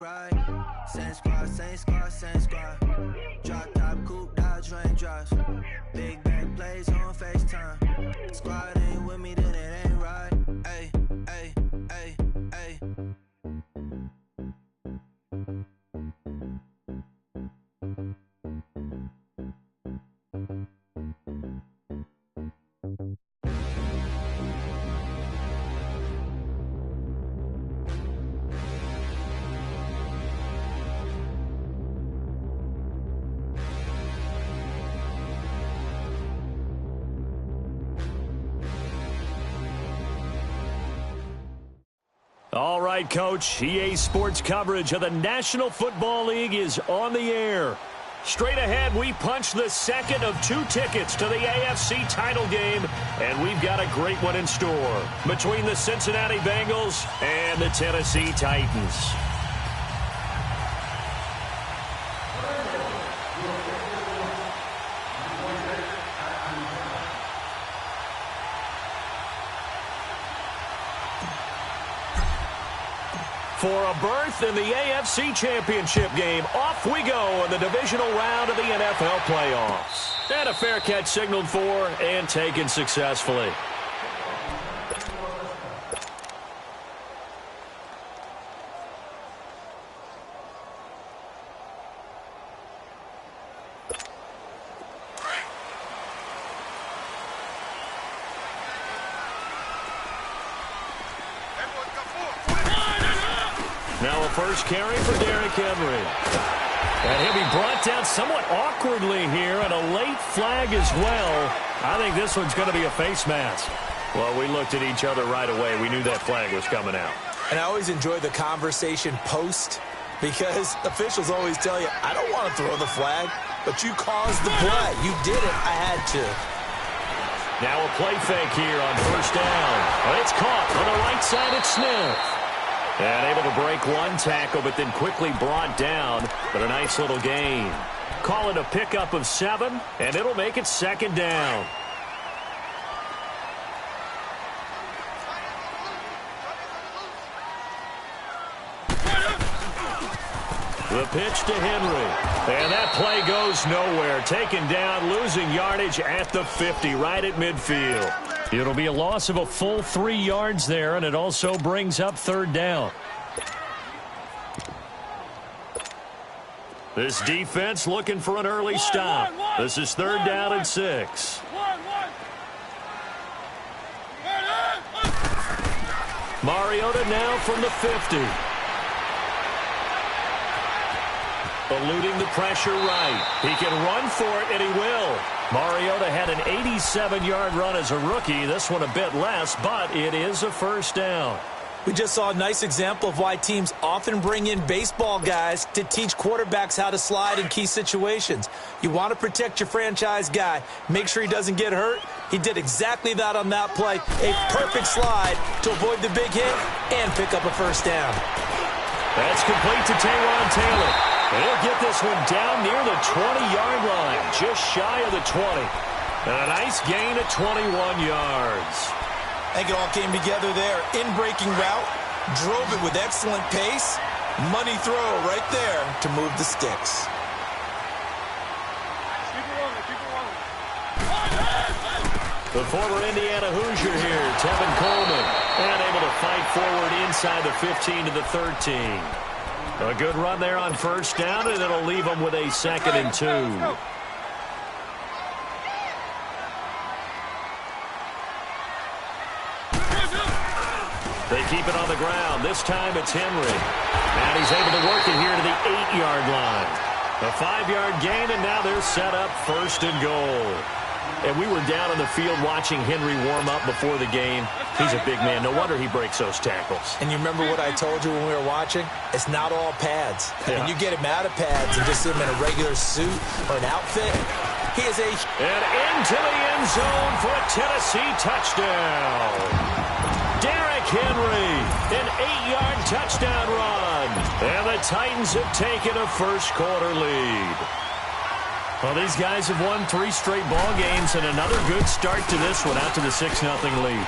Right, same squad, same squad, same squad. Drop top, coupe, dodge, raindrops. Big bang plays on FaceTime. Squad ain't with me, then it ain't right. Ay, ay, ay, ay. All right, Coach. EA Sports coverage of the National Football League is on the air. Straight ahead, we punch the second of 2 tickets to the AFC title game, and we've got a great one in store between the Cincinnati Bengals and the Tennessee Titans. For a berth in the AFC Championship game, off we go in the divisional round of the NFL playoffs. And a fair catch signaled for and taken successfully. Now a first carry for Derrick Henry. And he'll be brought down somewhat awkwardly here, and a late flag as well. I think this one's going to be a face mask. Well, we looked at each other right away. We knew that flag was coming out. And I always enjoy the conversation post, because officials always tell you, I don't want to throw the flag, but you caused the play. You did it. I had to. Now a play fake here on first down. Well, it's caught on the right side at Smith. And able to break one tackle, but then quickly brought down. But a nice little gain. Call it a pickup of 7, and it'll make it second down. The pitch to Henry. And that play goes nowhere. Taken down, losing yardage at the 50, right at midfield. It'll be a loss of a full 3 yards there, and it also brings up third down. This defense looking for an early stop. This is third down and 6. Mariota now from the 50. Eluding the pressure right. He can run for it, and he will. Mariota had an 87-yard run as a rookie. This one a bit less, but it is a first down. We just saw a nice example of why teams often bring in baseball guys to teach quarterbacks how to slide in key situations. You want to protect your franchise guy. Make sure he doesn't get hurt. He did exactly that on that play. A perfect slide to avoid the big hit and pick up a first down. That's complete to Taywan Taylor. He'll get this one down near the 20-yard line, just shy of the 20. And a nice gain of 21 yards. I think it all came together there. In-breaking route, drove it with excellent pace. Money throw right there to move the sticks. The former Indiana Hoosier here, Tevin Coleman, and able to fight forward inside the 15 to the 13. A good run there on first down, and it'll leave them with a 2nd and 2. They keep it on the ground. This time it's Henry. And he's able to work it here to the 8-yard line. A 5-yard gain, and now they're set up first and goal. And we were down on the field watching Henry warm up before the game. He's a big man. No wonder he breaks those tackles. And you remember what I told you when we were watching? It's not all pads. Yeah. When you get him out of pads and just sit him in a regular suit or an outfit, he is a... And into the end zone for a Tennessee touchdown. Derrick Henry, an 8-yard touchdown run. And the Titans have taken a first-quarter lead. Well, these guys have won 3 straight ball games, and another good start to this one out to the 6-0 lead.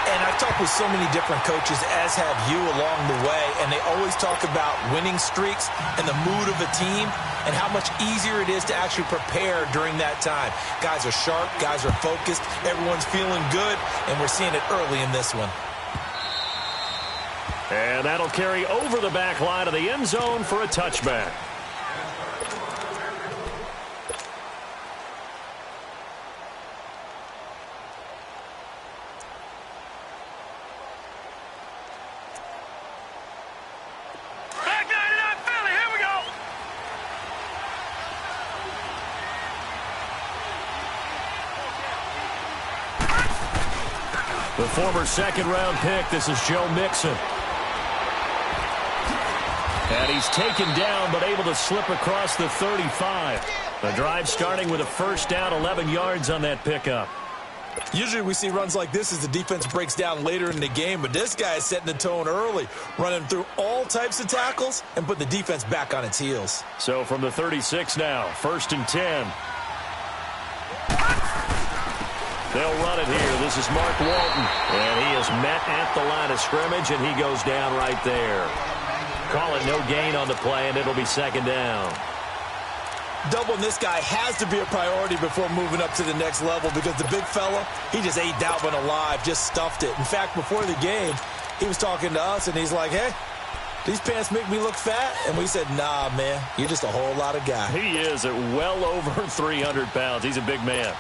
And I've talked with so many different coaches, as have you, along the way, and they always talk about winning streaks and the mood of a team and how much easier it is to actually prepare during that time. Guys are sharp, guys are focused, everyone's feeling good, and we're seeing it early in this one. And that'll carry over the back line of the end zone for a touchback. The former second-round pick, this is Joe Mixon. And he's taken down, but able to slip across the 35. The drive starting with a first down, 11 yards on that pickup. Usually we see runs like this as the defense breaks down later in the game, but this guy is setting the tone early, running through all types of tackles and put the defense back on its heels. So from the 36 now, 1st and 10. They'll run it here. This is Mark Walton. And he is met at the line of scrimmage, and he goes down right there. Call it no gain on the play, and it'll be 2nd down. Doubling this guy has to be a priority before moving up to the next level because the big fella, he just ate that one alive, just stuffed it. In fact, before the game, he was talking to us, and he's like, hey, these pants make me look fat? And we said, nah, man, you're just a whole lot of guy. He is at well over 300 pounds. He's a big man.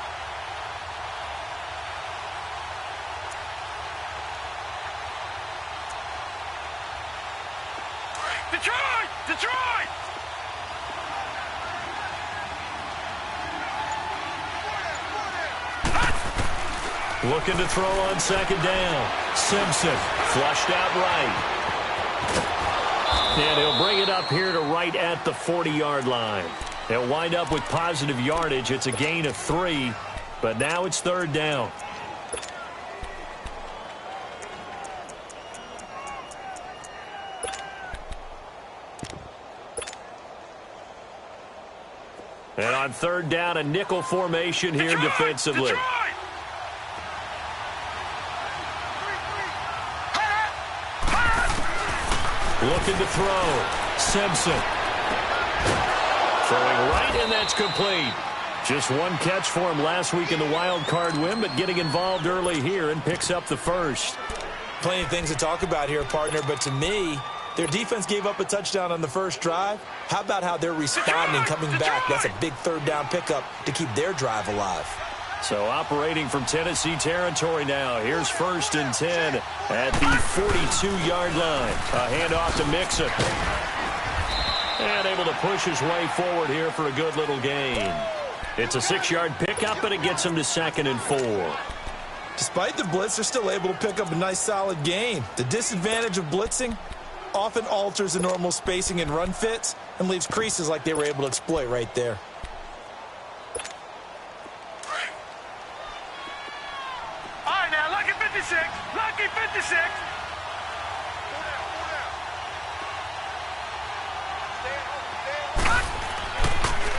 Detroit! Detroit! Looking to throw on 2nd down. Simpson flushed out right. And he'll bring it up here to right at the 40-yard line. They'll wind up with positive yardage. It's a gain of 3, but now it's 3rd down. And on 3rd down, a nickel formation here defensively. Looking to throw. Simpson. Throwing right, and that's complete. Just one catch for him last week in the wild card win, but getting involved early here and picks up the first. Plenty of things to talk about here, partner, but to me, their defense gave up a touchdown on the first drive. How about how they're responding, coming back? That's a big 3rd down pickup to keep their drive alive. So operating from Tennessee territory now. Here's 1st and 10 at the 42-yard line. A handoff to Mixon. And able to push his way forward here for a good little gain. It's a 6-yard pickup, and it gets him to 2nd and 4. Despite the blitz, they're still able to pick up a nice, solid gain. The disadvantage of blitzing often alters the normal spacing and run fits and leaves creases like they were able to exploit right there. All right, now, lucky 56. Lucky 56.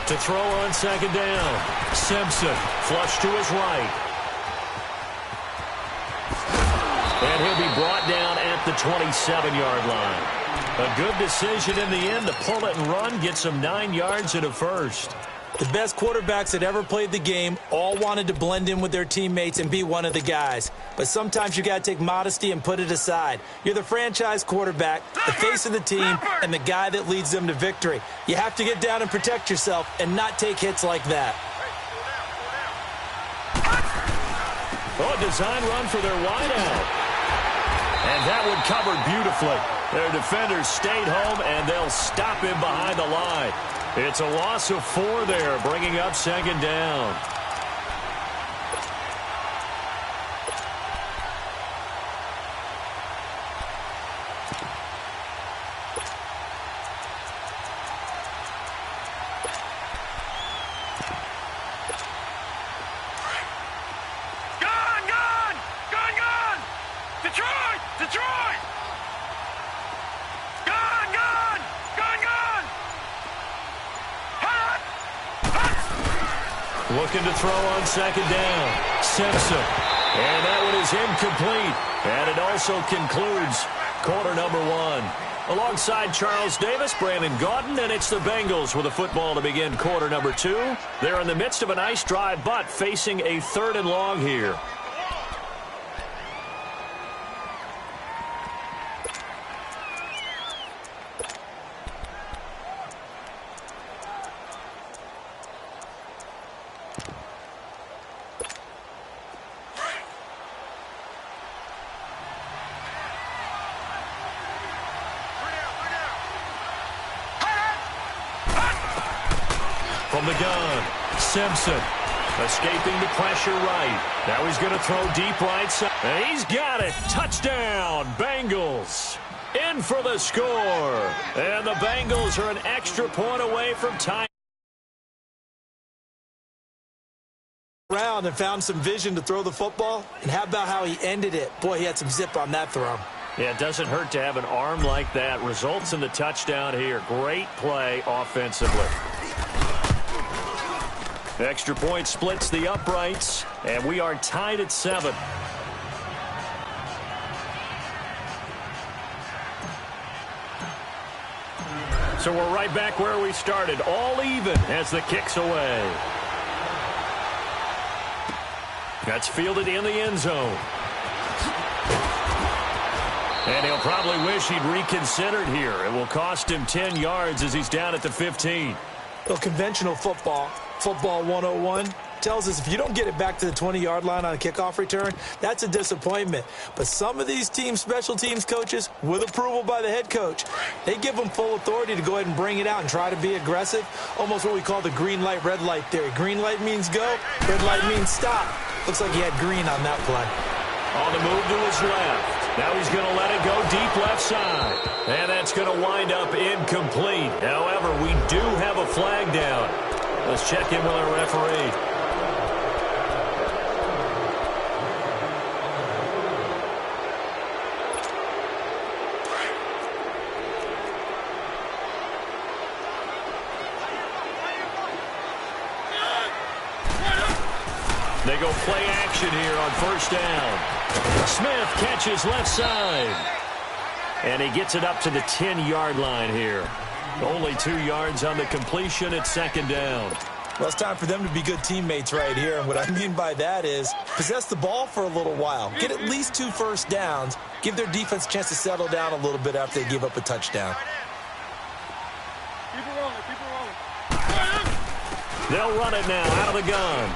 To throw on 2nd down. Simpson flush to his right. And he'll be brought down at the 27-yard line. A good decision in the end to pull it and run, get some 9 yards and a first. The best quarterbacks that ever played the game all wanted to blend in with their teammates and be one of the guys. But sometimes you got to take modesty and put it aside. You're the franchise quarterback, the face of the team, and the guy that leads them to victory. You have to get down and protect yourself and not take hits like that. Oh, a design run for their wideout. And that one covered beautifully. Their defenders stayed home, and they'll stop him behind the line. It's a loss of 4 there, bringing up 2nd down. Detroit! Detroit! Gone! Gone! Gone! Gone! Hot! Hot! Looking to throw on second down. Simpson. And that one is incomplete. And it also concludes quarter number one. Alongside Charles Davis, Brandon Gaudin, and it's the Bengals with a football to begin quarter number two. They're in the midst of a nice drive, but facing a 3rd and long here. From the gun, Simpson escaping the pressure right. Now he's going to throw deep right side. And he's got it. Touchdown, Bengals. In for the score. And the Bengals are an extra point away from tying. Around and found some vision to throw the football. And how about how he ended it? Boy, he had some zip on that throw. Yeah, it doesn't hurt to have an arm like that. Results in the touchdown here. Great play offensively. Extra point splits the uprights, and we are tied at 7. So we're right back where we started, all even as the kick's away. That's fielded in the end zone. And he'll probably wish he'd reconsidered here. It will cost him 10 yards as he's down at the 15. Well, conventional football 101, tells us if you don't get it back to the 20-yard line on a kickoff return, that's a disappointment. But some of these teams, special teams coaches, with approval by the head coach, they give them full authority to go ahead and bring it out and try to be aggressive, almost what we call the green light, red light theory. Green light means go, red light means stop. Looks like he had green on that play. On the move to his left. Now he's going to let it go deep left side. And that's going to wind up incomplete. However, we do have a flag down. Let's check in with our referee. They go play action here on first down. Smith catches left side. And he gets it up to the 10-yard line here. Only 2 yards on the completion at second down. Well, it's time for them to be good teammates right here. And what I mean by that is possess the ball for a little while. Get at least 2 first downs. Give their defense a chance to settle down a little bit after they give up a touchdown. They'll run it now out of the gun.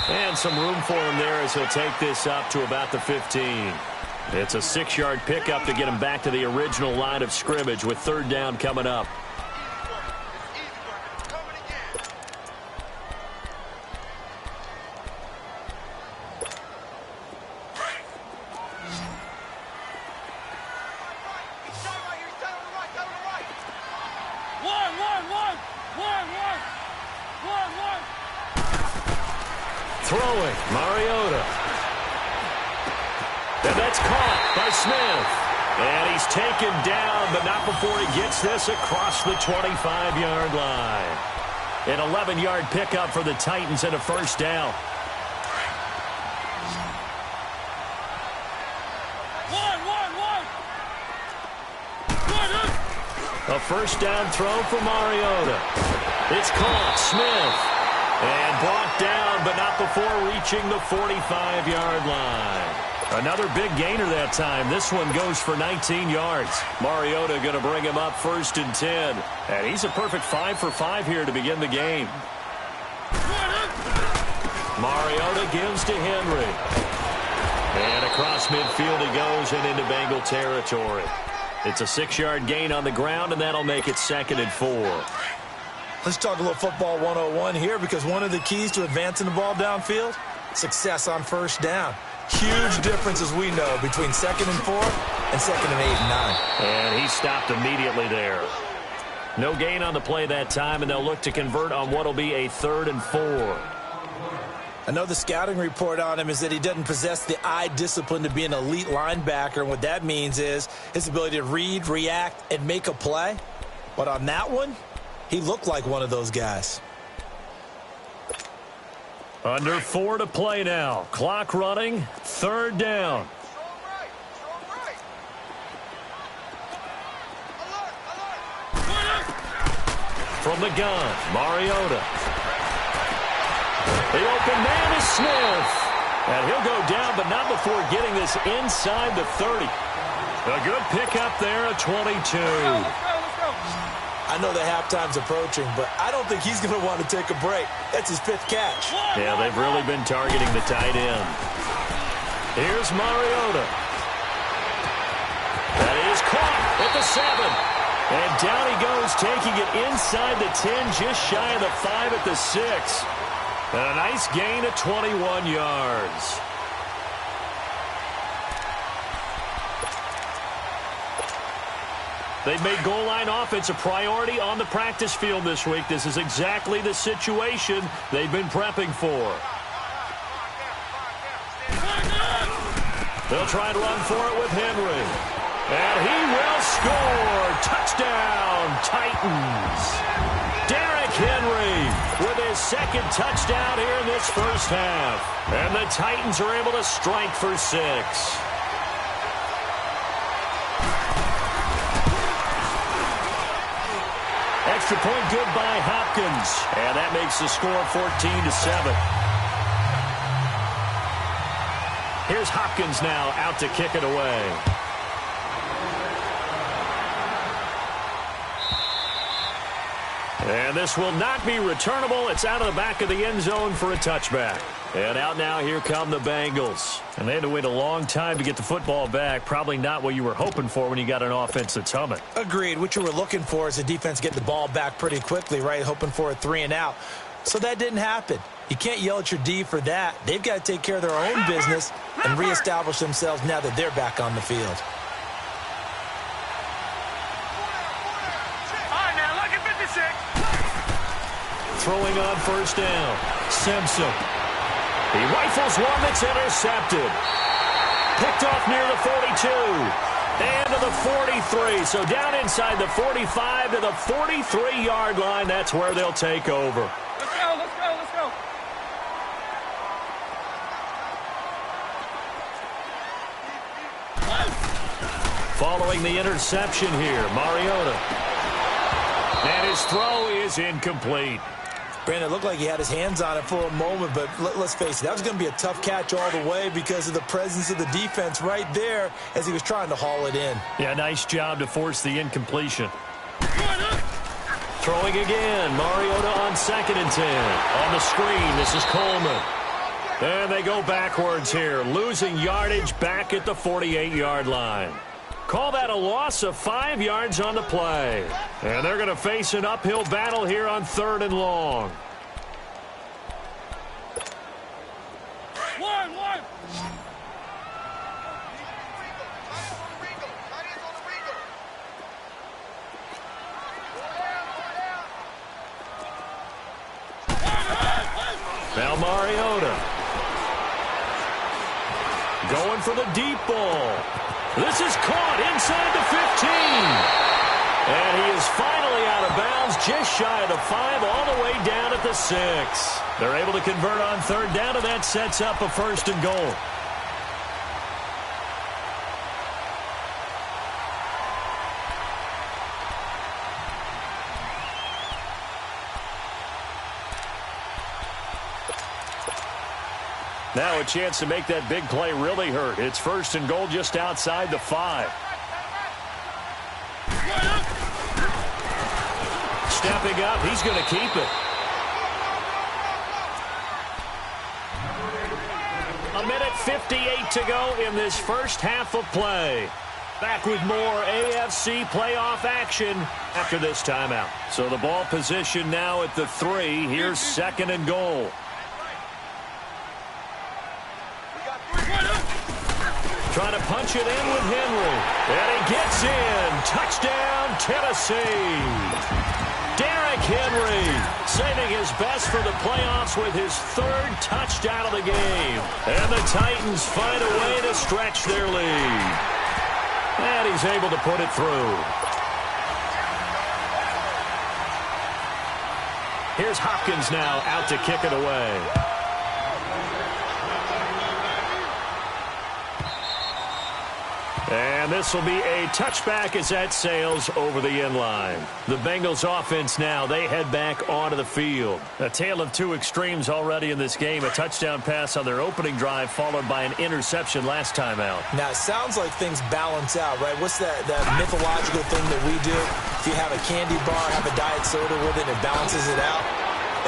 And some room for him there as he'll take this up to about the 15. It's a 6-yard pickup to get him back to the original line of scrimmage with third down coming up. Throwing, Mariota. And that's caught by Smith. And he's taken down, but not before he gets this across the 25-yard line. An 11-yard pickup for the Titans and a first down. A first down throw for Mariota. It's caught, Smith. And brought down, but not before reaching the 45-yard line. Another big gainer that time. This one goes for 19 yards. Mariota going to bring him up 1st and 10. And he's a perfect 5 for 5 here to begin the game. Mariota gives to Henry. And across midfield he goes and into Bengal territory. It's a 6-yard gain on the ground, and that'll make it 2nd and 4. Let's talk a little football 101 here, because one of the keys to advancing the ball downfield, success on first down. Huge difference, as we know, between 2nd and 4 and 2nd and 8 and 9. And he stopped immediately there. No gain on the play that time, and they'll look to convert on what will be a 3rd and 4. I know the scouting report on him is that he doesn't possess the eye discipline to be an elite linebacker, and what that means is his ability to read, react, and make a play. But on that one, he looked like one of those guys. Under 4 to play now. Clock running. 3rd down. From the gun, Mariota. The open man is Smith. And he'll go down, but not before getting this inside the 30. A good pickup there, a 22. I know the halftime's approaching, but I don't think he's going to want to take a break. That's his 5th catch. Yeah, they've really been targeting the tight end. Here's Mariota. That is caught at the 7. And down he goes, taking it inside the 10, just shy of the 5 at the 6. And a nice gain of 21 yards. They've made goal line offense a priority on the practice field this week. This is exactly the situation they've been prepping for. They'll try and run for it with Henry. And he will score. Touchdown, Titans. Derrick Henry with his 2nd touchdown here in this first half. And the Titans are able to strike for 6. Extra point good by Hopkins. And that makes the score 14-7. Here's Hopkins now out to kick it away. And this will not be returnable. It's out of the back of the end zone for a touchback. And out now, here come the Bengals. And they had to wait a long time to get the football back. Probably not what you were hoping for when you got an offense that's humming. Agreed. What you were looking for is the defense getting the ball back pretty quickly, right? Hoping for a 3 and out. So that didn't happen. You can't yell at your D for that. They've got to take care of their own business and reestablish themselves now that they're back on the field. Throwing on 1st down. Simpson. He rifles one that's intercepted. Picked off near the 42. And to the 43. So down inside the 45 to the 43-yard line. That's where they'll take over. Let's go, let's go, let's go. Following the interception here, Mariota. And his throw is incomplete. Brandon, it looked like he had his hands on it for a moment, but let's face it, that was going to be a tough catch all the way because of the presence of the defense right there as he was trying to haul it in. Yeah, nice job to force the incompletion. Throwing again, Mariota on 2nd and 10. On the screen, this is Coleman. And they go backwards here, losing yardage back at the 48-yard line. Call that a loss of 5 yards on the play. And they're going to face an uphill battle here on 3rd and long. One. Now Mariota. Going for the deep ball. This is caught inside the 15. And he is finally out of bounds, just shy of the 5, all the way down at the 6. They're able to convert on 3rd down, and that sets up a 1st and goal. Now a chance to make that big play really hurt. It's 1st and goal just outside the 5. Stepping up, he's going to keep it. A minute 58 to go in this first half of play. Back with more AFC playoff action after this timeout. So the ball position now at the 3. Here's 2nd and goal. Trying to punch it in with Henry. And he gets in. Touchdown, Tennessee. Derrick Henry saving his best for the playoffs with his 3rd touchdown of the game. And the Titans find a way to stretch their lead. And he's able to put it through. Here's Hopkins now out to kick it away. And this will be a touchback as that sails over the end line. The Bengals offense now, they head back onto the field. A tale of two extremes already in this game. A touchdown pass on their opening drive followed by an interception last time out. Now, it sounds like things balance out, right? What's that mythological thing that we do? If you have a candy bar, have a diet soda with it, it balances it out.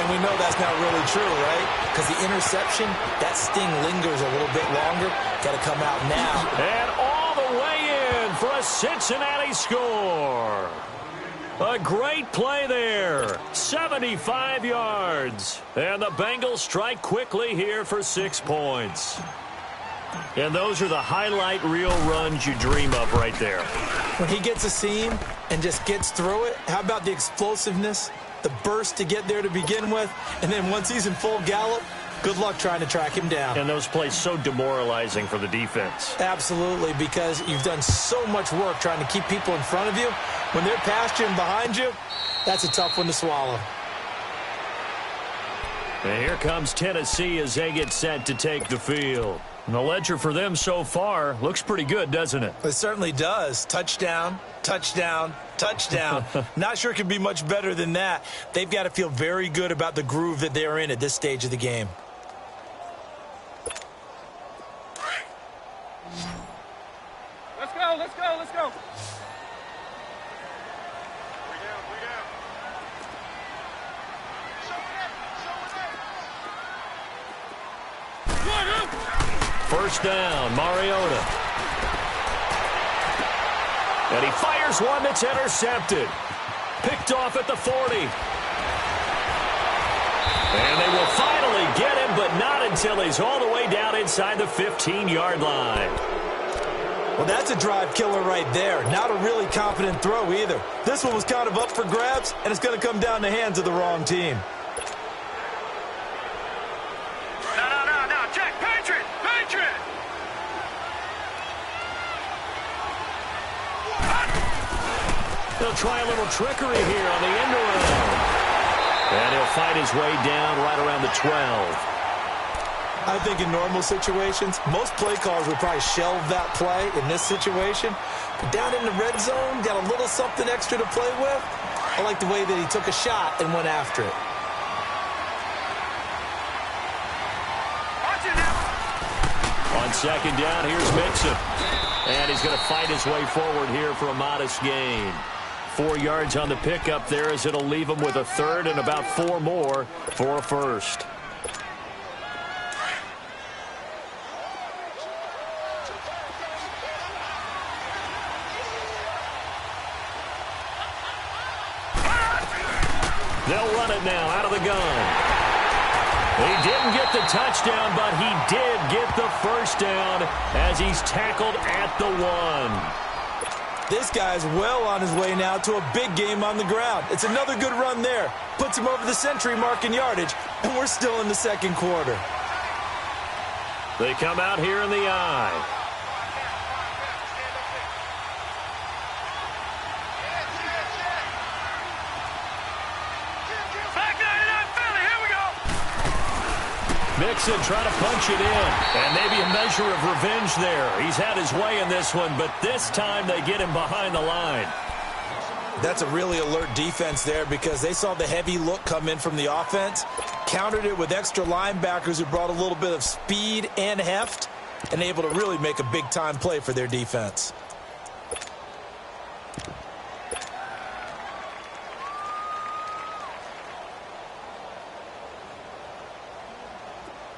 And we know that's not really true, right? Because the interception, that sting lingers a little bit longer. Got to come out now. And all the way in for a Cincinnati score. A great play there. 75 yards. And the Bengals strike quickly here for 6 points. And those are the highlight reel runs you dream of right there. When he gets a seam and just gets through it, how about the explosiveness, the burst to get there to begin with, and then once he's in full gallop, good luck trying to track him down. And those plays so demoralizing for the defense. Absolutely, because you've done so much work trying to keep people in front of you. When they're past you and behind you, that's a tough one to swallow. And here comes Tennessee as they get set to take the field. And the ledger for them so far looks pretty good, doesn't it? It certainly does. Touchdown, touchdown, touchdown. Not sure it can be much better than that. They've got to feel very good about the groove that they're in at this stage of the game. Let's go, let's go, let's go. First down, Mariota. And he fires one that's intercepted. Picked off at the 40. And they will finally get him, but not until he's all the way down inside the 15-yard line. Well, that's a drive killer right there. Not a really confident throw either. This one was kind of up for grabs, and it's going to come down the hands of the wrong team. No, Jack, Patriot. They'll try a little trickery here on the end around. And he'll fight his way down right around the 12. I think in normal situations, most play callers would probably shelve that play in this situation. But down in the red zone, got a little something extra to play with. I like the way that he took a shot and went after it. On second down, here's Mixon. And he's going to fight his way forward here for a modest gain. 4 yards on the pickup there as it'll leave him with a third and about 4 more for a first. They'll run it now out of the gun. He didn't get the touchdown, but he did get the first down as he's tackled at the 1. This guy's well on his way now to a big game on the ground. It's another good run there. Puts him over the century mark in yardage, and we're still in the second quarter. They come out here in the eye. Mixon trying to punch it in. And maybe a measure of revenge there. He's had his way in this one, but this time they get him behind the line. That's a really alert defense there because they saw the heavy look come in from the offense, countered it with extra linebackers who brought a little bit of speed and heft, and able to really make a big-time play for their defense.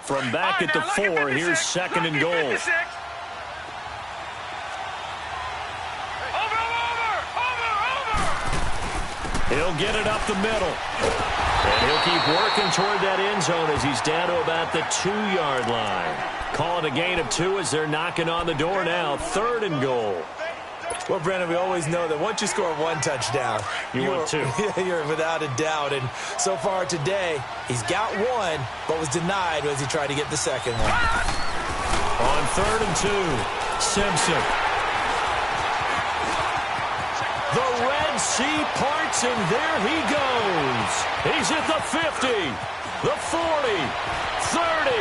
From back at the 4, here's second and goal. Over. He'll get it up the middle. And he'll keep working toward that end zone as he's down to about the 2-yard line. Calling a gain of 2 as they're knocking on the door now. Third and goal. Well, Brandon, we always know that once you score 1 touchdown, you're 2. You're without a doubt. And so far today, he's got 1, but was denied as he tried to get the second one. On third and 2, Simpson. The Red Sea parts, and there he goes. He's at the 50, the 40, 30,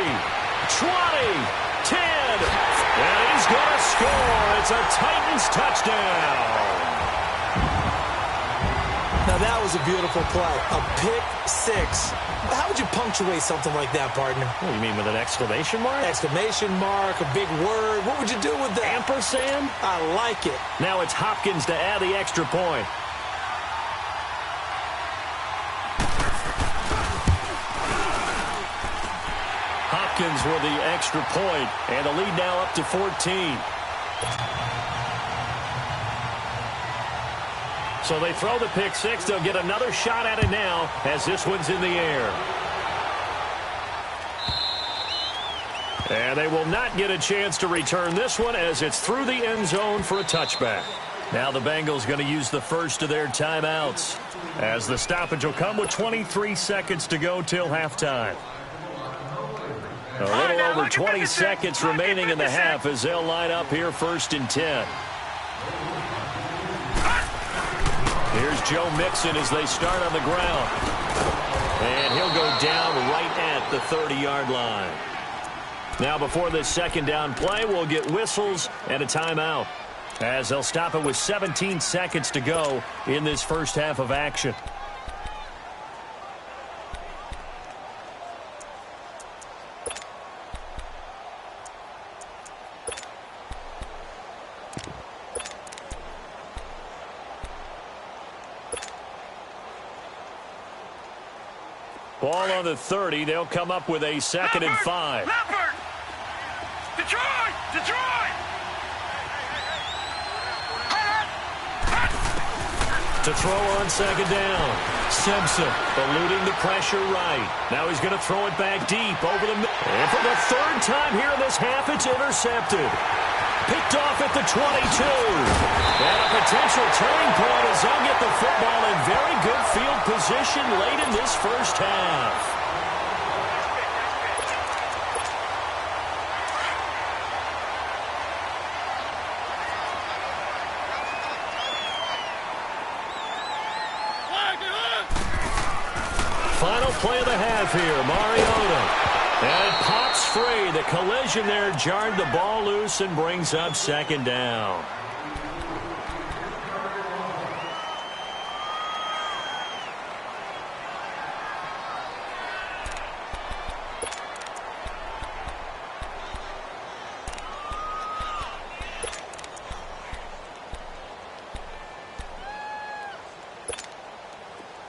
20, 10, and he's going to score. It's a Titans touchdown. Now, that was a beautiful play. A pick six. How would you punctuate something like that, partner? What do you mean, with an exclamation mark? Exclamation mark, a big word. What would you do with that? Ampersand? I like it. Now it's Hopkins to add the extra point. Hopkins with the extra point, and the lead now up to 14. So they throw the pick six. They'll get another shot at it now as this one's in the air. And they will not get a chance to return this one as it's through the end zone for a touchback. Now the Bengals going to use the first of their timeouts as the stoppage will come with 23 seconds to go till halftime. A little over 20 seconds remaining in the half as they'll line up here 1st and 10. Here's Joe Mixon as they start on the ground. And he'll go down right at the 30-yard line. Now before this second down play, we'll get whistles and a timeout as they'll stop it with 17 seconds to go in this first half of action. Ball on the 30. They'll come up with a 2nd and 5. Leopard! Detroit! Detroit! To throw on 2nd down. Simpson eluding the pressure right. Now he's going to throw it back deep over the middle. And for the 3rd time here in this half, it's intercepted. Picked off at the 22. And a potential turning point as they'll get the football in very good field position late in this first half. Final play of the half here, Mariota. And it pops free. The collision there jarred the ball loose and brings up 2nd down.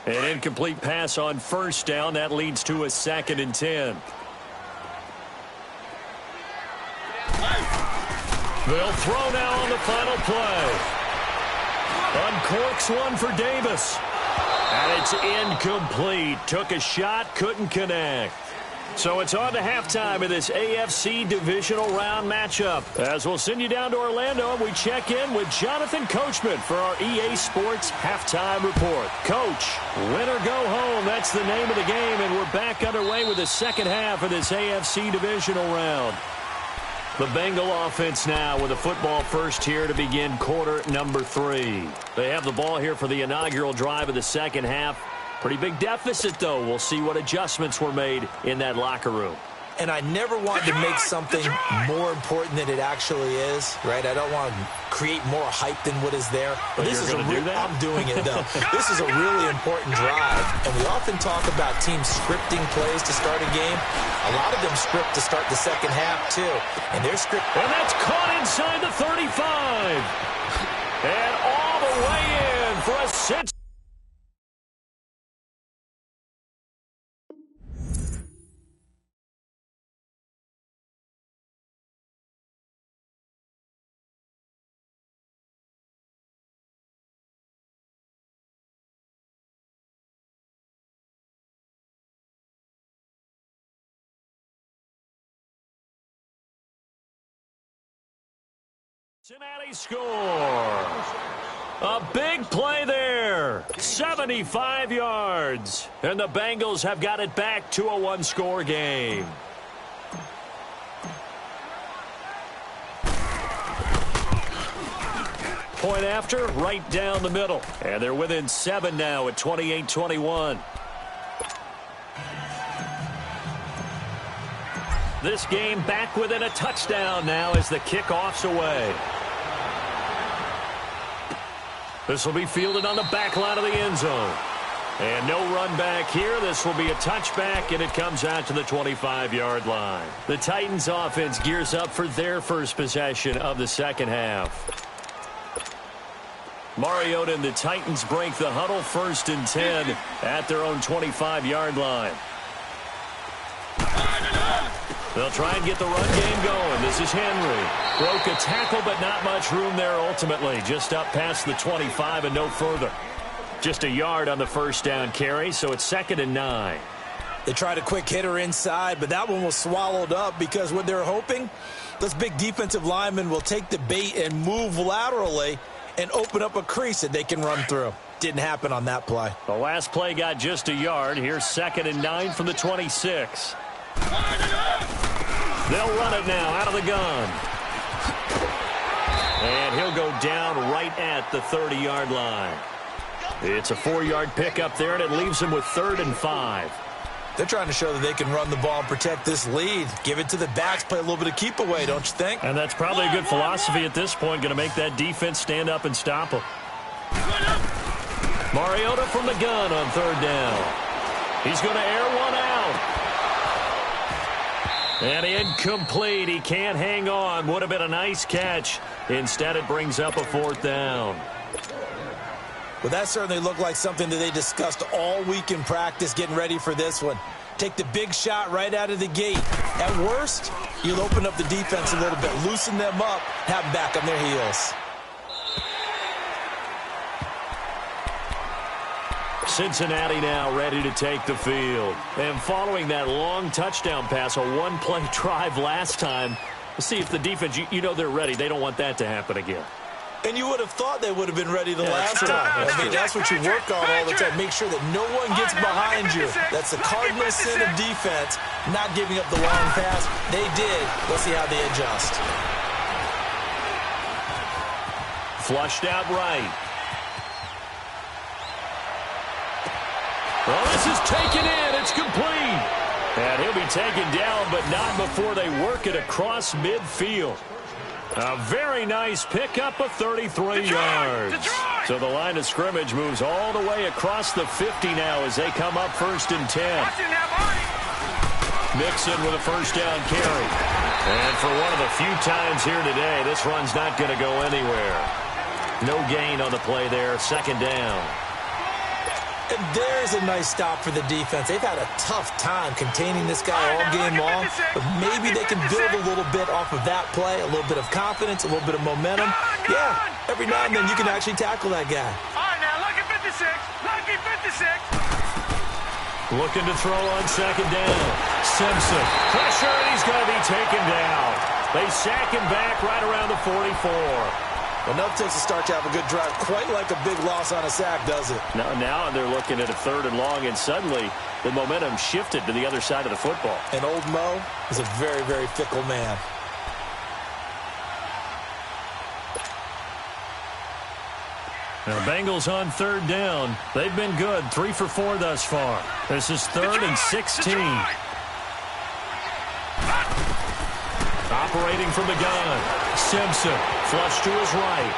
An incomplete pass on 1st down. That leads to a 2nd and 10. They'll throw now on the final play. Uncorks one for Davis. And it's incomplete. Took a shot, couldn't connect. So it's on to halftime of this AFC Divisional Round matchup. As we'll send you down to Orlando, and we check in with Jonathan Coachman for our EA Sports Halftime Report. Coach, win or go home, that's the name of the game, and we're back underway with the second half of this AFC Divisional Round. The Bengal offense now with a football first here to begin quarter number 3. They have the ball here for the inaugural drive of the second half. Pretty big deficit, though. We'll see what adjustments were made in that locker room. And I never want to make something more important than it actually is, right? I don't want to create more hype than what is there. But this is I'm doing it, though. This is a really important drive. And we often talk about teams scripting plays to start a game. A lot of them script to start the second half, too. And they're scripting. And that's caught inside the 35. And all the way in for a sit. Cincinnati scores. A big play there. 75 yards. And the Bengals have got it back to a one-score game. Point after, right down the middle. And they're within 7 now at 28-21. This game back within a touchdown now as the kickoff's away. This will be fielded on the back line of the end zone. And no run back here. This will be a touchback, and it comes out to the 25-yard line. The Titans offense gears up for their first possession of the second half. Mariota and the Titans break the huddle, 1st and 10 at their own 25-yard line. They'll try and get the run game going. This is Henry. Broke a tackle, but not much room there ultimately. Just up past the 25 and no further. Just a yard on the first down carry, so it's 2nd and 9. They tried a quick hitter inside, but that one was swallowed up because what they're hoping, those big defensive linemen will take the bait and move laterally and open up a crease that they can run through. Didn't happen on that play. The last play got just a yard. Here's 2nd and 9 from the 26. They'll run it now out of the gun. And he'll go down right at the 30-yard line. It's a 4-yard pickup there, and it leaves him with 3rd and 5. They're trying to show that they can run the ball and protect this lead. Give it to the backs, play a little bit of keep away, don't you think? And that's probably a good philosophy at this point, going to make that defense stand up and stop them. Mariota from the gun on 3rd down. He's going to air one out. And incomplete. He can't hang on. Would have been a nice catch. Instead, it brings up a 4th down. Well, that certainly looked like something that they discussed all week in practice getting ready for this one. Take the big shot right out of the gate. At worst, you'll open up the defense a little bit, loosen them up, have them back on their heels. Cincinnati now ready to take the field. And following that long touchdown pass, a one-play drive last time, let's see if the defense, you know they're ready. They don't want that to happen again. And you would have thought they would have been ready the last time. I mean, that's what you work on all the time. Make sure that no one gets behind you. That's the cardinal sin of defense, not giving up the long pass. They did. Let's see how they adjust. Flushed out right. Well, this is taken in. It's complete. And he'll be taken down, but not before they work it across midfield. A very nice pickup of 33 yards. So the line of scrimmage moves all the way across the 50 now as they come up 1st and 10. Mixon with a 1st down carry. And for one of the few times here today, this run's not going to go anywhere. No gain on the play there, 2nd down. And there's a nice stop for the defense. They've had a tough time containing this guy all game long, but maybe they can build a little bit off of that play, a little bit of confidence, a little bit of momentum. Yeah, every now and then you can actually tackle that guy. All right, now, lucky 56. Lucky 56. Looking to throw on 2nd down. Simpson. Pressure, and he's going to be taken down. They sack him back right around the 44. Enough takes to start to have a good drive. Quite like a big loss on a sack, does it? Now they're looking at a 3rd and long, and suddenly the momentum shifted to the other side of the football. And old Mo is a very, very fickle man. Now, Bengals on 3rd down. They've been good, 3 for 4 thus far. This is 3rd and 16. Operating from the gun. Simpson, flush to his right.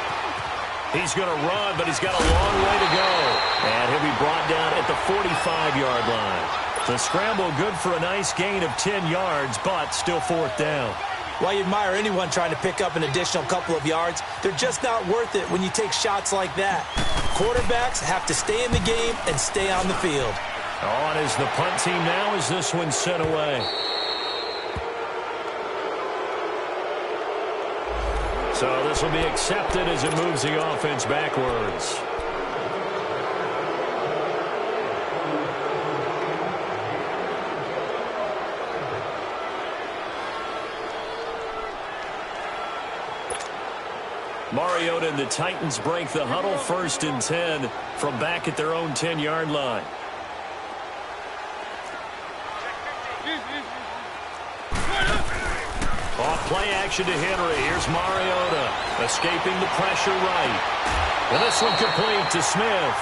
He's going to run, but he's got a long way to go. And he'll be brought down at the 45-yard line. The scramble good for a nice gain of 10 yards, but still 4th down. While you admire anyone trying to pick up an additional couple of yards, they're just not worth it when you take shots like that. Quarterbacks have to stay in the game and stay on the field. On is the punt team now as this one's sent away. So this will be accepted as it moves the offense backwards. Mariota and the Titans break the huddle, 1st and 10 from back at their own 10-yard line. Off play action to Henry. Here's Mariota escaping the pressure right. And this one complete to Smith.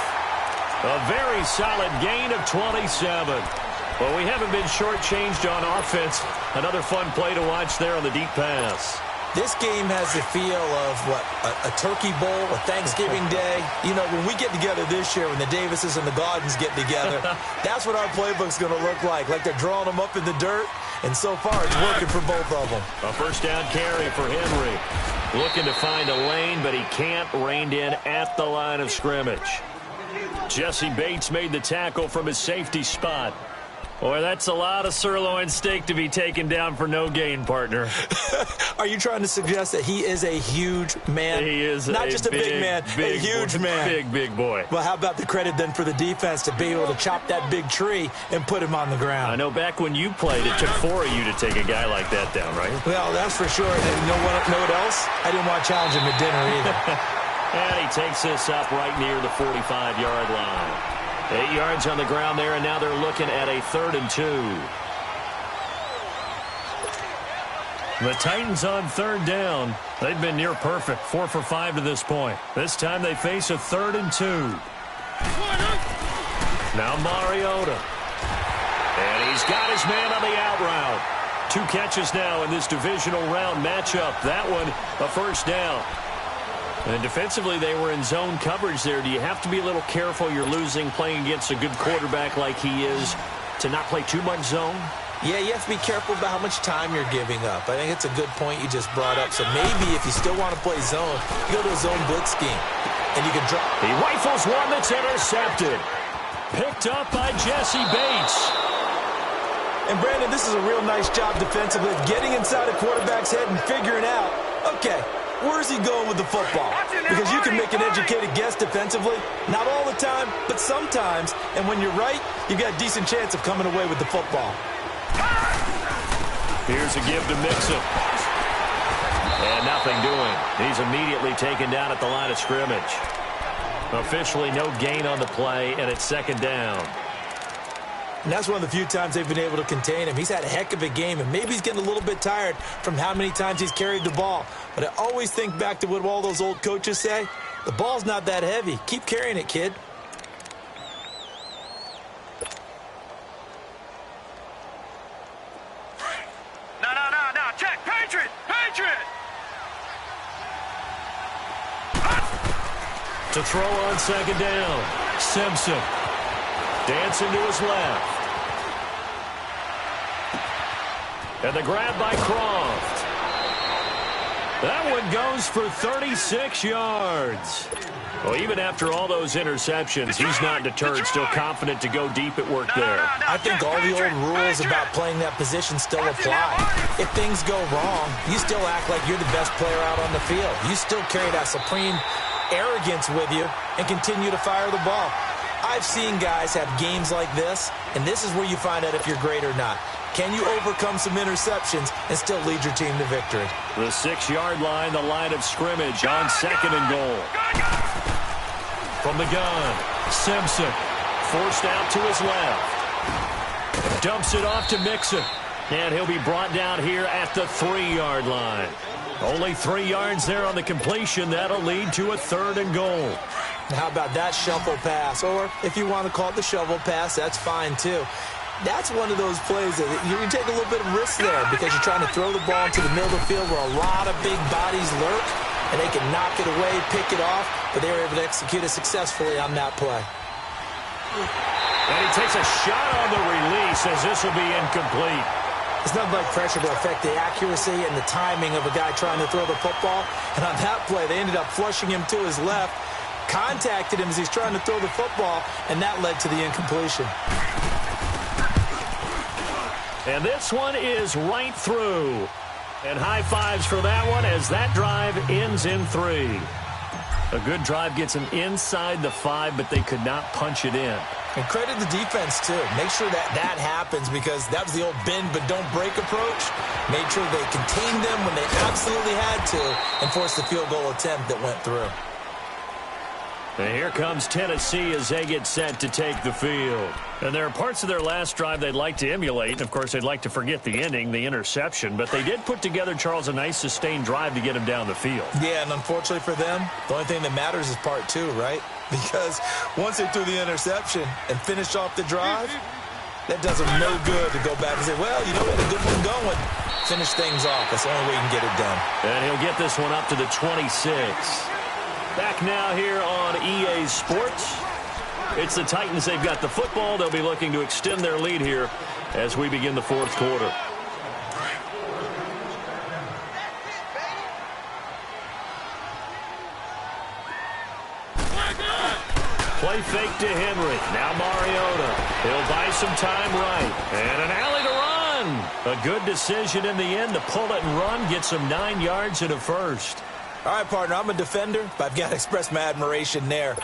A very solid gain of 27. Well, we haven't been shortchanged on offense. Another fun play to watch there on the deep pass. This game has the feel of, a turkey bowl, a Thanksgiving Day. You know, when we get together this year, when the Davises and the Gaudens get together, that's what our playbook's going to look like they're drawing them up in the dirt. And so far, it's working for both of them. A first down carry for Henry. Looking to find a lane, but he can't. Reined in at the line of scrimmage. Jesse Bates made the tackle from his safety spot. Boy, that's a lot of sirloin steak to be taken down for no gain, partner. Are you trying to suggest that he is a huge man? He is not just a big man, a huge man. Big boy. Well, how about the credit then for the defense to be able to chop that big tree and put him on the ground? I know back when you played, it took 4 of you to take a guy like that down, right? Well, that's for sure. And you know what else? I didn't want to challenge him at dinner either. And he takes this up right near the 45-yard line. 8 yards on the ground there, and now they're looking at a 3rd and 2. The Titans on 3rd down. They've been near perfect, 4 for 5 to this point. This time they face a 3rd and 2. Now Mariota. And he's got his man on the out route. 2 catches now in this divisional round matchup. That one, a first down. And defensively, they were in zone coverage there. Do you have to be a little careful? You're losing, playing against a good quarterback like he is, to not play too much zone? Yeah, you have to be careful about how much time you're giving up. I think it's a good point you just brought up. So maybe if you still want to play zone, you go to a zone blitz scheme, and you can drop. He rifles one that's intercepted. Picked up by Jesse Bates. And, Brandon, this is a real nice job defensively of getting inside a quarterback's head and figuring out, okay, where's he going with the football? Because you can make an educated guess defensively. Not all the time, but sometimes. And when you're right, you've got a decent chance of coming away with the football. Here's a give to Mixon. And nothing doing. He's immediately taken down at the line of scrimmage. Officially no gain on the play, and it's 2nd down. And that's one of the few times they've been able to contain him. He's had a heck of a game, and maybe he's getting a little bit tired from how many times he's carried the ball. But I always think back to what all those old coaches say. The ball's not that heavy. Keep carrying it, kid. No. Check. Patriot. To throw on 2nd down. Simpson. Dancing to his left. And the grab by Croft. That one goes for 36 yards. Well, even after all those interceptions, he's not deterred, still confident to go deep at work there. I think all the old rules about playing that position still apply. If things go wrong, you still act like you're the best player out on the field. You still carry that supreme arrogance with you and continue to fire the ball. I've seen guys have games like this, and this is where you find out if you're great or not. Can you overcome some interceptions and still lead your team to victory? The 6-yard line, the line of scrimmage on 2nd and goal. From the gun, Simpson forced out to his left. Dumps it off to Mixon. And he'll be brought down here at the 3-yard line. Only 3 yards there on the completion. That'll lead to a 3rd and goal. How about that shuffle pass? Or if you want to call it the shovel pass, that's fine too. That's one of those plays that you can take a little bit of risk there because you're trying to throw the ball into the middle of the field where a lot of big bodies lurk, and they can knock it away, pick it off, but they were able to execute it successfully on that play. And he takes a shot on the release as this will be incomplete. It's nothing like pressure to affect the accuracy and the timing of a guy trying to throw the football. And on that play, they ended up flushing him to his left, contacted him as he's trying to throw the football, and that led to the incompletion. And this one is right through. And high fives for that one as that drive ends in 3. A good drive gets them inside the 5, but they could not punch it in. And credit the defense, too. Make sure that that happens because that was the old bend but don't break approach. Made sure they contained them when they absolutely had to and forced the field goal attempt that went through. And here comes Tennessee as they get set to take the field. And there are parts of their last drive they'd like to emulate. Of course, they'd like to forget the ending, the interception. But they did put together, Charles, a nice sustained drive to get him down the field. Yeah, and unfortunately for them, the only thing that matters is part 2, right? Because once they threw the interception and finished off the drive, That does him no good to go back and say, well, you know, we had a good one going. Finish things off. That's the only way you can get it done. And he'll get this one up to the 26. Back now here on EA Sports. It's the Titans. They've got the football. They'll be looking to extend their lead here as we begin the fourth quarter. Play fake to Henry. Now Mariota. He'll buy some time right. And an alley to run. A good decision in the end to pull it and run. Get some 9 yards and a first. All right, partner, I'm a defender, but I've got to express my admiration there.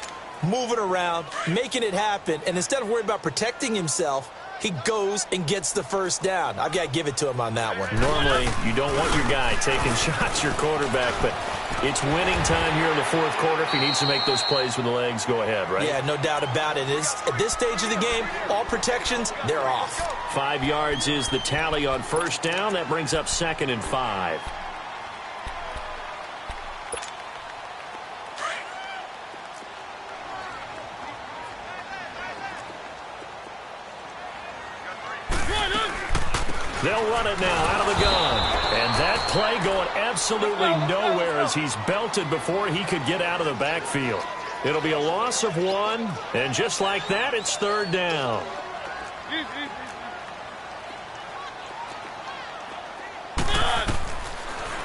Moving around, making it happen, and instead of worrying about protecting himself, he goes and gets the first down. I've got to give it to him on that one. Normally, you don't want your guy taking shots, your quarterback, but it's winning time here in the fourth quarter. If he needs to make those plays with the legs, go ahead, right? Yeah, no doubt about it. At this stage of the game, all protections, they're off. 5 yards is the tally on first down. That brings up 2nd and 5. They'll run it now out of the gun. And that play going absolutely nowhere as he's belted before he could get out of the backfield. It'll be a loss of 1, and just like that, it's 3rd down.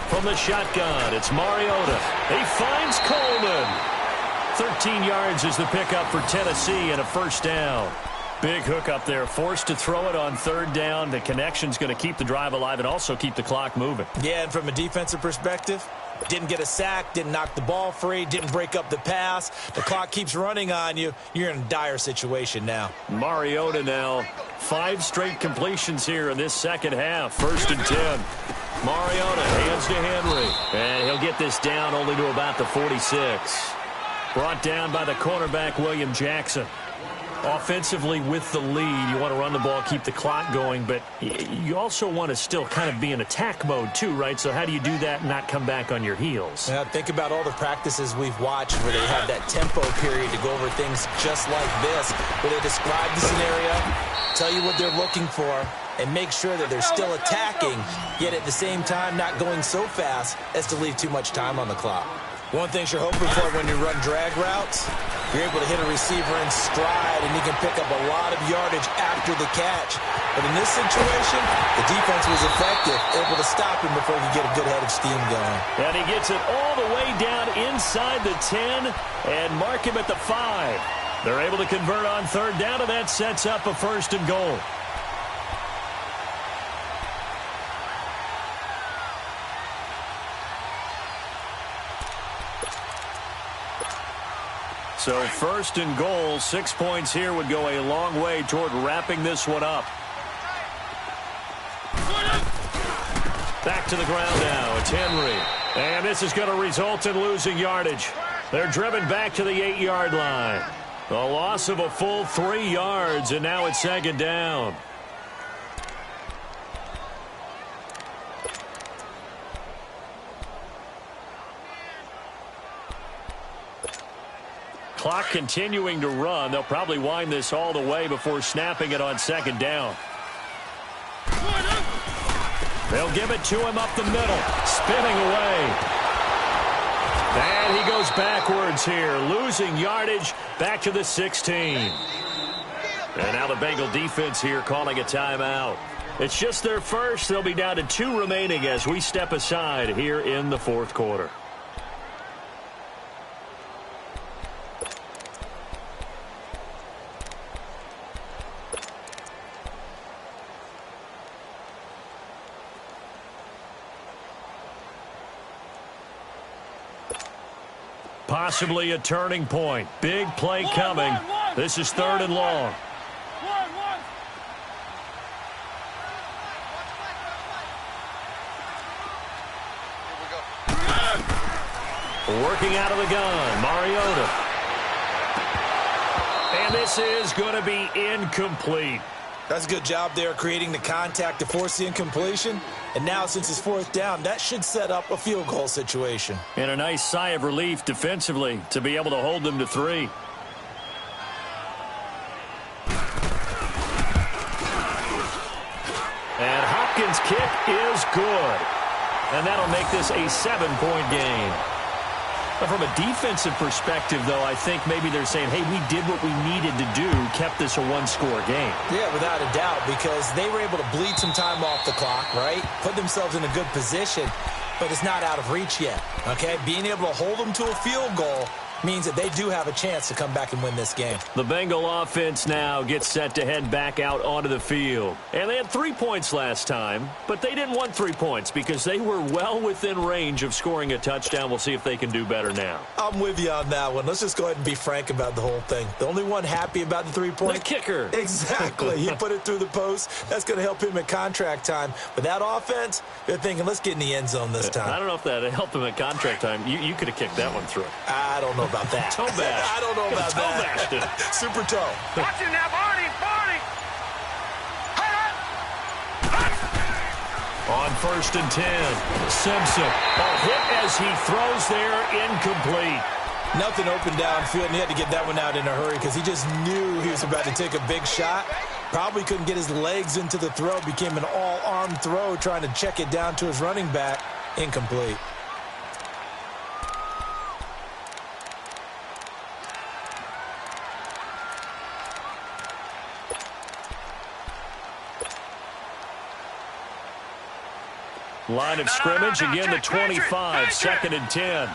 From the shotgun, it's Mariota. He finds Coleman. 13 yards is the pickup for Tennessee and a first down. Big hook up there, forced to throw it on 3rd down. The connection's going to keep the drive alive and also keep the clock moving. Yeah, and from a defensive perspective, didn't get a sack, didn't knock the ball free, didn't break up the pass. The clock keeps running on you. You're in a dire situation now. Mariota now, 5 straight completions here in this second half. 1st and 10. Mariota hands to Henry, and he'll get this down only to about the 46. Brought down by the cornerback, William Jackson. Offensively with the lead, you want to run the ball, keep the clock going, but you also want to still kind of be in attack mode too, right? So how do you do that and not come back on your heels? Yeah, think about all the practices we've watched where they have that tempo period to go over things just like this, where they describe the scenario, tell you what they're looking for, and make sure that they're still attacking, yet at the same time not going so fast as to leave too much time on the clock. One thing you're hoping for when you run drag routes, you're able to hit a receiver in stride, and you can pick up a lot of yardage after the catch. But in this situation, the defense was effective, able to stop him before he could get a good head of steam going. And he gets it all the way down inside the 10 and mark him at the 5. They're able to convert on 3rd down, and that sets up a 1st and goal. So 1st and goal, 6 points here would go a long way toward wrapping this one up. Back to the ground now. It's Henry. And this is going to result in losing yardage. They're driven back to the 8-yard line. A loss of a full 3 yards, and now it's 2nd down. Clock continuing to run. They'll probably wind this all the way before snapping it on 2nd down. They'll give it to him up the middle. Spinning away. And he goes backwards here. Losing yardage back to the 16. And now the Bengal defense here calling a timeout. It's just their first. They'll be down to 2 remaining as we step aside here in the fourth quarter. Possibly a turning point. Big play coming. This is 3rd and long. Working out of the gun, Mariota. And this is going to be incomplete. That's a good job there creating the contact to force the incompletion. And now, since it's 4th down, that should set up a field goal situation. And a nice sigh of relief defensively to be able to hold them to 3. Hopkins' kick is good. And that'll make this a 7-point game. But from a defensive perspective, though, I think maybe they're saying, hey, we did what we needed to do, kept this a one-score game. Yeah, without a doubt, because they were able to bleed some time off the clock, right? Put themselves in a good position, but it's not out of reach yet, okay? Being able to hold them to a field goal means that they do have a chance to come back and win this game. The Bengal offense now gets set to head back out onto the field. And they had 3 points last time, but they didn't want 3 points because they were well within range of scoring a touchdown. We'll see if they can do better now. I'm with you on that one. Let's just go ahead and be frank about the whole thing. The only one happy about the 3-point? The kicker. Exactly. He put it through the post. That's going to help him at contract time. But that offense, they're thinking, let's get in the end zone this time. I don't know if that helped him at contract time. You could have kicked that one through. I don't know about that. Toe bash. I don't know about that. Super toe. Watch it now, Barney. On 1st and 10, Simpson. A hit as he throws there, incomplete. Nothing open downfield, and he had to get that one out in a hurry because he just knew he was about to take a big shot. Probably couldn't get his legs into the throw. Became an all-arm throw trying to check it down to his running back. Incomplete. Line of scrimmage, again to 25, 2nd and 10.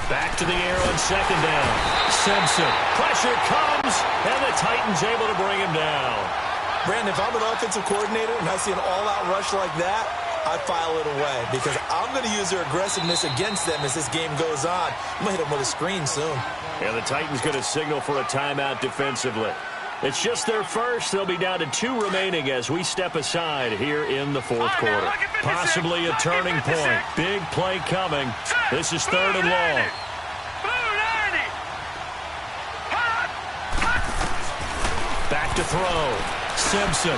Back to the air on 2nd down. Simpson, pressure comes, and the Titans able to bring him down. Brandon, if I'm an offensive coordinator and I see an all-out rush like that, I file it away because I'm going to use their aggressiveness against them as this game goes on. I'm going to hit them with a screen soon. And the Titans going to signal for a timeout defensively. It's just their first. They'll be down to 2 remaining as we step aside here in the 4th quarter. Possibly a turning point. Big play coming. This is 3rd and long. Back to throw. Simpson.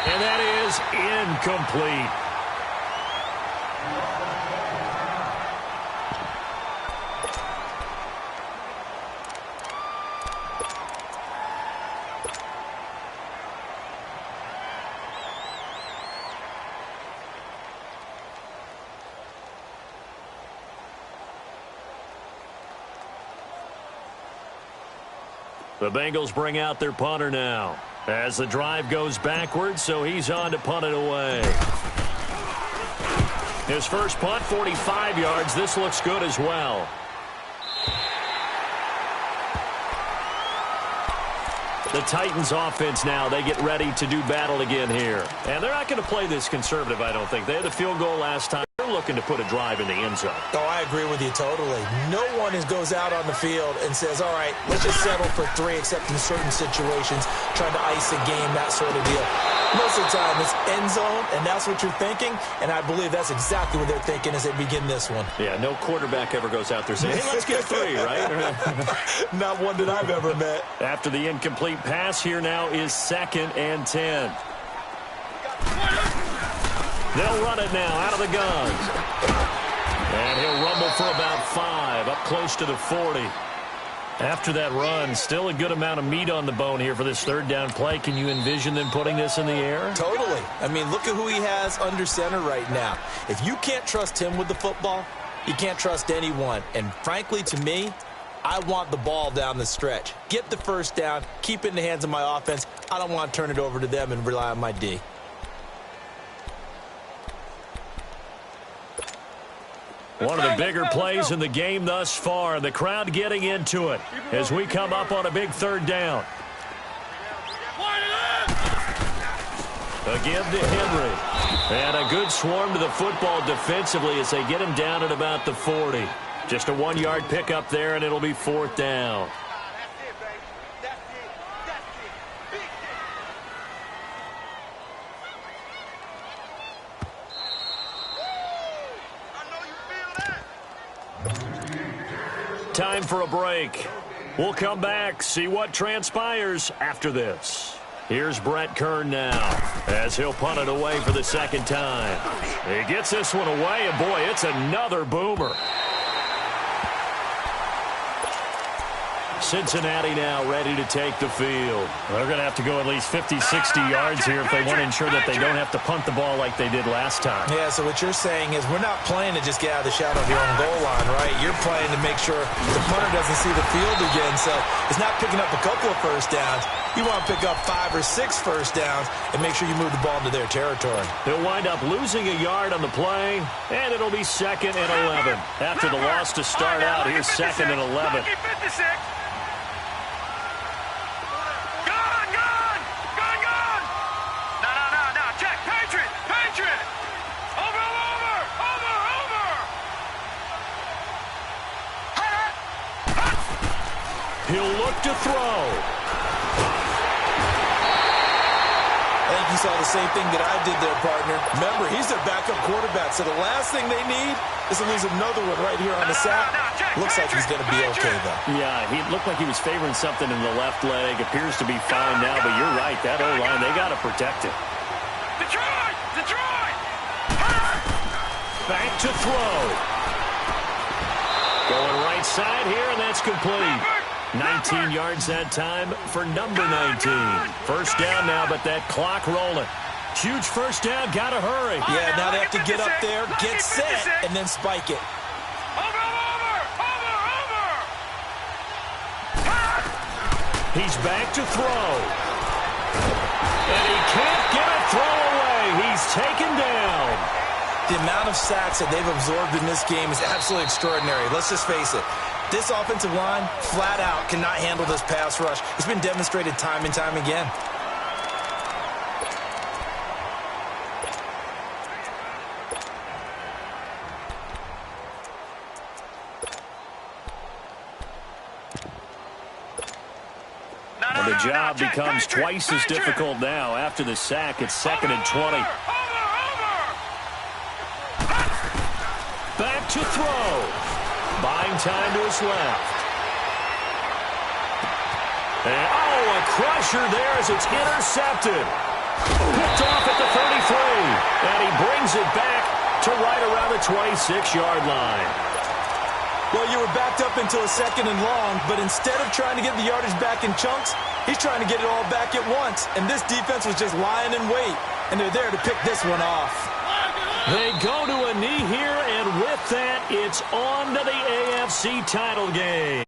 And that is incomplete. The Bengals bring out their punter now as the drive goes backwards, so he's on to punt it away. His first punt, 45 yards. This looks good as well. The Titans offense now, they get ready to do battle again here. And they're not going to play this conservative, I don't think. They had a field goal last time. They're looking to put a drive in the end zone. Oh, I agree with you totally. No one goes out on the field and says, all right, let's just settle for 3 except in certain situations, trying to ice a game, that sort of deal. Most of the time, it's end zone, and that's what you're thinking, and I believe that's exactly what they're thinking as they begin this one. Yeah, no quarterback ever goes out there saying, hey, let's get 3, right? Not one that I've ever met. After the incomplete pass, here now is 2nd and 10. They'll run it now out of the guns. And he'll rumble for about 5, up close to the 40. After that run, still a good amount of meat on the bone here for this 3rd down play. Can you envision them putting this in the air? Totally. I mean, look at who he has under center right now. If you can't trust him with the football, you can't trust anyone. And frankly, to me, I want the ball down the stretch. Get the 1st down, keep it in the hands of my offense. I don't want to turn it over to them and rely on my D. One of the bigger plays in the game thus far. The crowd getting into it as we come up on a big 3rd down. Again to Henry. And a good swarm to the football defensively as they get him down at about the 40. Just a 1-yard pickup there, and it'll be 4th down. Time for a break. We'll come back, see what transpires after this. Here's Brett Kern now as he'll punt it away for the 2nd time. He gets this one away, and boy, it's another boomer. Cincinnati now ready to take the field. They're going to have to go at least 50, 60 yards here if they want to ensure that they don't have to punt the ball like they did last time. Yeah, so what you're saying is we're not playing to just get out of the shadow of your own goal line, right? You're playing to make sure the punter doesn't see the field again. So it's not picking up a couple of first downs. You want to pick up 5 or 6 first downs and make sure you move the ball into their territory. They'll wind up losing a yard on the play, and it'll be 2nd and 11. After the loss to start out, here's 2nd and 11. He'll look to throw. I think you saw the same thing that I did there, partner. Remember, he's their backup quarterback, so the last thing they need is to lose another one right here on the sack. Looks like he's going to be okay, though. Yeah, he looked like he was favoring something in the left leg. Appears to be fine now, but you're right. That O-line, they got to protect it. Detroit! Back to throw. Going right side here, and that's complete. 19 yards that time for number 19. First down now, but that clock rolling. Huge first down, gotta hurry. Yeah, now they have to get up there, get set, and then spike it. He's back to throw. And he can't get a throw away. He's taken down. The amount of sacks that they've absorbed in this game is absolutely extraordinary. Let's just face it. This offensive line, flat out, cannot handle this pass rush. It's been demonstrated time and time again. And the job becomes twice as difficult now. After the sack, it's 2nd and 20. Back to throw. Buying time to his left. And, a crusher there as it's intercepted. Picked off at the 33. And he brings it back to right around the 26-yard line. Well, you were backed up into a 2nd and long, but instead of trying to get the yardage back in chunks, he's trying to get it all back at once. And this defense was just lying in wait, and they're there to pick this one off. They go to a knee here, and with that, it's on to the AFC title game.